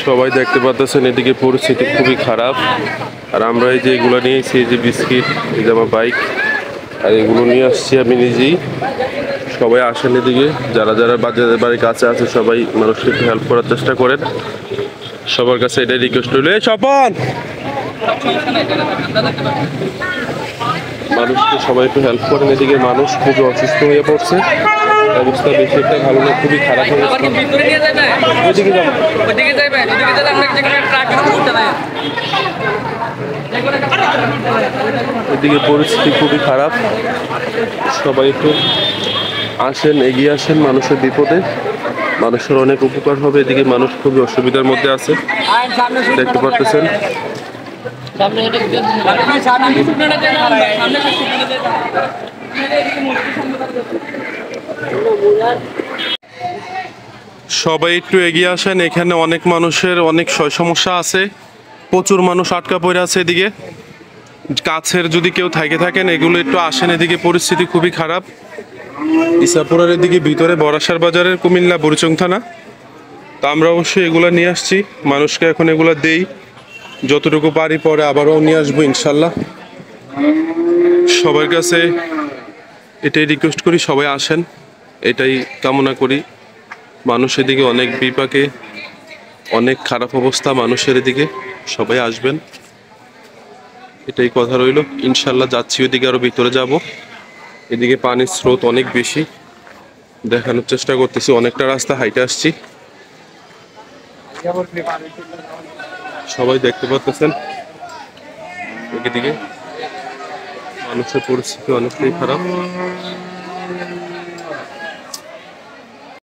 সবাই দেখতে পাচ্ছেন এদিকে পরিস্থিতি খুবই খারাপ। আর আমরা এই যে এগুলো নিয়েছি, এই যে বিস্কিট, এই যে আমার বাইক, আর এগুলো নিয়ে আসছি আমি নিজেই। সবাই আসেন এদিকে, যারা যারা বাড়ির কাছে আছে সবাই মানুষকে একটু হেল্প করার চেষ্টা করেন। সবার কাছে এটাই রিকোয়েস্ট রইল। এই স্বপন, মানুষকে সবাই একটু হেল্প করেন। এদিকে মানুষ খুবই অসুস্থ হয়ে পড়ছে, অবস্থা বেশি একটা ভালো না, খুবই খারাপ অবস্থা। এদিকে পরিস্থিতি খুবই খারাপ, সবাই একটু আসেন, এগিয়ে আসেন মানুষের বিপদে, মানুষের অনেক উপকার হবে। এদিকে মানুষ খুবই অসুবিধার মধ্যে আছে, দেখতে পারতেছেন। সবাই একটু এগিয়ে আসেন, এখানে অনেক মানুষের অনেক সমস্যা আছে, প্রচুর মানুষ আটকা পড়ে আছে। এদিকে কাছের যদি কেউ থাকেন এগুলো একটু আসেন, এদিকে পরিস্থিতি খুবই খারাপ। ইসাপুরের এদিকে ভিতরে বরাসার বাজারের কুমিল্লা বুড়িচং থানা। তো আমরা অবশ্যই এগুলো নিয়ে আসছি, মানুষকে এখন এগুলো দেই, যতটুকু পারি পরে আবারও নিয়ে আসবো ইনশাল্লাহ। সবার কাছে এটাই রিকোয়েস্ট করি, সবাই আসেন, এটাই কামনা করি। মানুষ এদিকে অনেক বিপাকে, অনেক খারাপ অবস্থা মানুষের এদিকে, সবাই আসবেন, এটাই কথা রইল। ইনশাল্লাহ যাচ্ছি ওইদিকে, আরো ভিতরে যাব। এদিকে পানির স্রোত অনেক বেশি, দেখানোর চেষ্টা করতেছি, অনেকটা রাস্তা হাইটে আসছি। সবাই দেখতে পাচ্ছেন এদিকে মানুষের পরিস্থিতি অনেকটাই খারাপ।